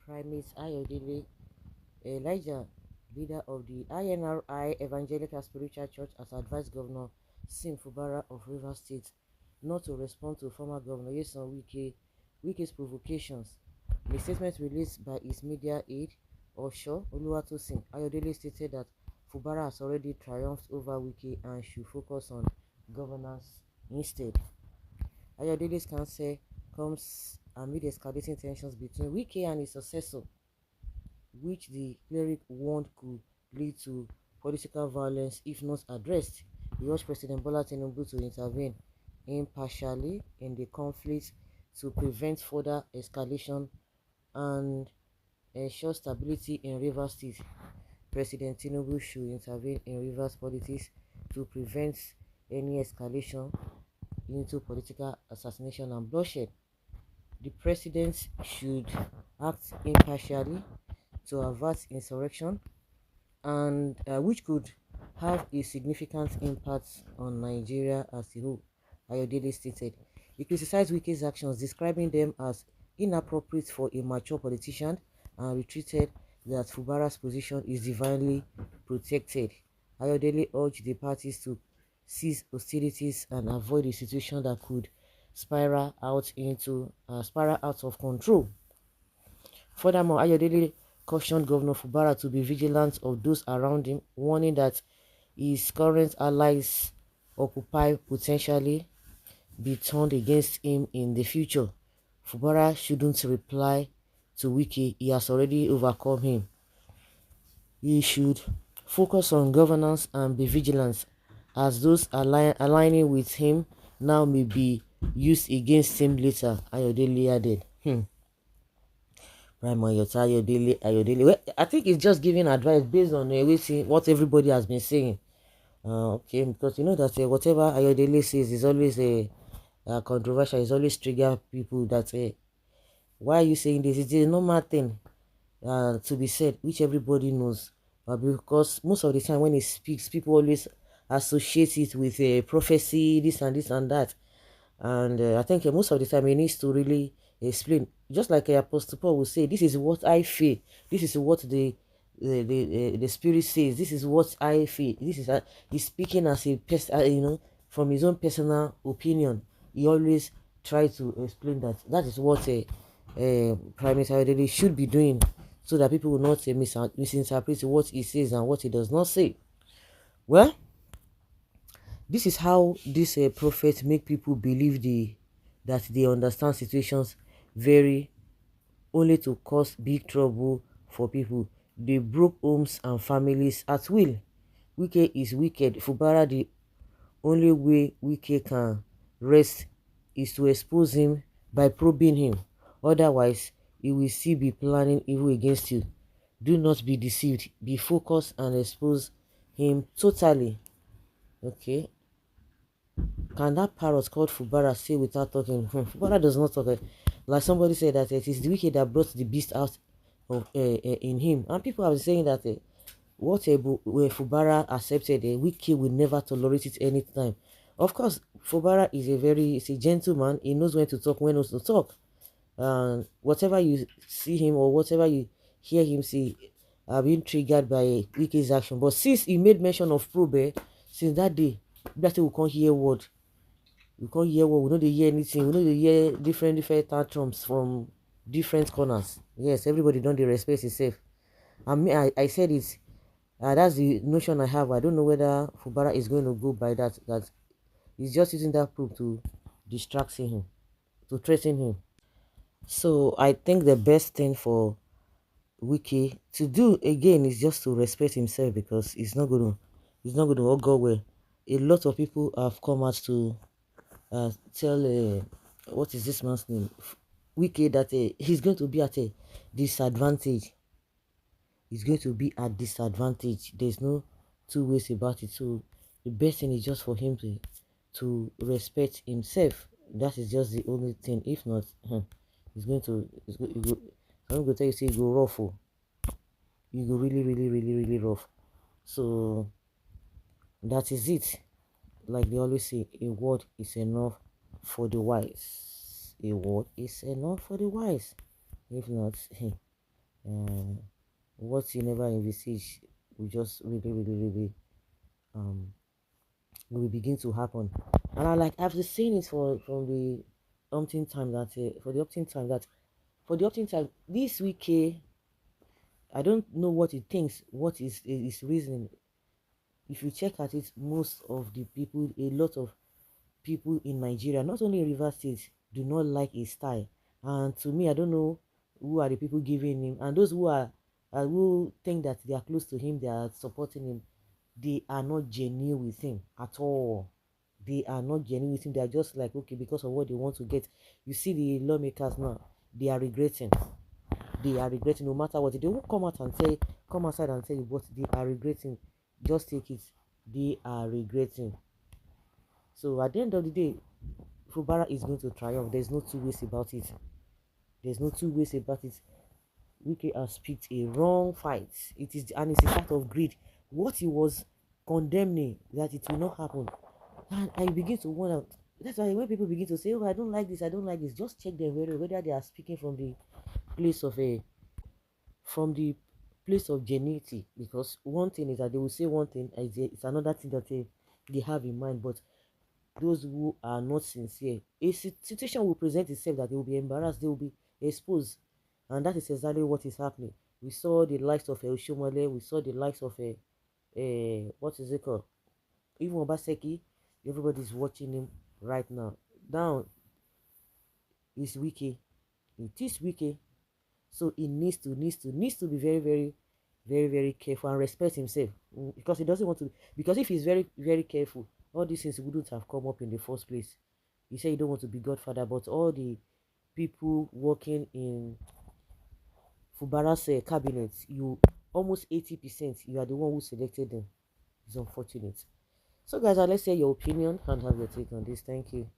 Primate Ayodele Elijah, leader of the INRI Evangelical Spiritual Church, has advised Governor Fubara of Rivers State not to respond to former Governor Yeson Wike's provocations. In a statement released by his media aide, Osho Oluwatosin, Ayodele stated that Fubara has already triumphed over Wiki and should focus on governance instead. Ayodele's counsel comes amid escalating tensions between Wiki and his successor, which the cleric warned could lead to political violence if not addressed. He urged President Bola Tinubu to intervene impartially in the conflict to prevent further escalation and ensure stability in Rivers State. President Tinubu should intervene in Rivers politics to prevent any escalation into political assassination and bloodshed. The president should act impartially to avert insurrection and which could have a significant impact on Nigeria as a whole, Ayodele stated. He criticized Wiki's actions, describing them as inappropriate for a mature politician, and retreated that Fubara's position is divinely protected. Ayodele urged the parties to cease hostilities and avoid a situation that could spiral out of control. Furthermore, Ayodele cautioned Governor Fubara to be vigilant of those around him, warning that his current allies occupy potentially be turned against him in the future. Fubara shouldn't reply to Wiki, he has already overcome him. He should focus on governance and be vigilant, as those aligning with him now may be used against him later, Ayodele added. Ayodele. Well, I think it's just giving advice based on what everybody has been saying. Okay, because you know that whatever Ayodele says is always controversial. It's always trigger people that why are you saying this? It's a normal thing to be said, which everybody knows. But because most of the time when he speaks, people always associate it with a prophecy, this and that. And I think most of the time he needs to really explain, just like Apostle Paul will say, this is what I feel, this is what the spirit says, this is what I feel, this is he's speaking as a person, from his own personal opinion. He always try to explain that is what a Primate Ayodele should be doing, so that people will not misinterpret what he says and what he does not say. Well, this is how this prophet make people believe that they understand situations very, only to cause big trouble for people. They broke homes and families at will. Wike is wicked. Fubara, the only way Wike can rest is to expose him by probing him. Otherwise, he will still be planning evil against you. Do not be deceived. Be focused and expose him totally. Okay. Can that parrot called Fubara say without talking? Fubara does not talk. Like somebody said that it is the wicked that brought the beast out of in him. And people have been saying that what Fubara accepted, Wiki will never tolerate it any time. Of course, Fubara is a gentleman. He knows when to talk, when not to talk. And whatever you see him or whatever you hear him say, are being triggered by Wiki's action. But since he made mention of probe, since that day, that we can't hear word. We can't hear what, we don't hear anything. We don't hear different tantrums from different corners. Yes, everybody don't respect himself. I mean, I said it. That's the notion I have. I don't know whether Fubara is going to go by that. That he's just using that proof to distract him, to threaten him. So I think the best thing for Wiki to do again is just to respect himself, because it's not going to all go well. A lot of people have come out to tell what is this man's name, Wiki, that he's going to be at a disadvantage. He's going to be at disadvantage. There's no two ways about it. So the best thing is just for him to respect himself. That is just the only thing. If not, he's going to I'm going to tell you, say go rough. You go really rough. So that is it. Like they always say, a word is enough for the wise. A word is enough for the wise. If not, uh, what you never envisage will just really um will begin to happen. And I've been saying it from the umpteen time that for the umpteen time this week, I don't know what it thinks, what is his reason. If you check at it, most of the people, a lot of people in Nigeria, not only in Rivers State, do not like his style. And to me, I don't know who are the people giving him, and those who think that they are close to him, they are supporting him. They are not genuine with him at all. They are not genuine with him. They are just like, okay, because of what they want to get. You see the lawmakers now, they are regretting. They are regretting no matter what. They won't come outside and tell you what they are regretting. Just take it. They are regretting. So at the end of the day, Fubara is going to triumph. There's no two ways about it. There's no two ways about it. Wiki has picked a wrong fight. It's a fact of greed. What he was condemning that it will not happen. And I begin to wonder. That's why when people begin to say, "Oh, I don't like this, I don't like this," just check them whether they are speaking place of a from the place of genuinity. Because one thing is that they will say one thing, and it's another thing that they have in mind. But those who are not sincere, a situation will present itself that they will be embarrassed, they will be exposed, and that is exactly what is happening. We saw the likes of El Shomole, we saw the likes of what is it called? Even Obaseki, everybody's watching him right now. Now is Wiki. It is Wiki. So he needs to be very careful and respect himself. Because he doesn't want to, because if he's very careful, all these things wouldn't have come up in the first place. You say you don't want to be godfather, but all the people working in Fubara's cabinet, you almost 80%, you are the one who selected them. It's unfortunate. So guys, let's hear your opinion and have your take on this. Thank you.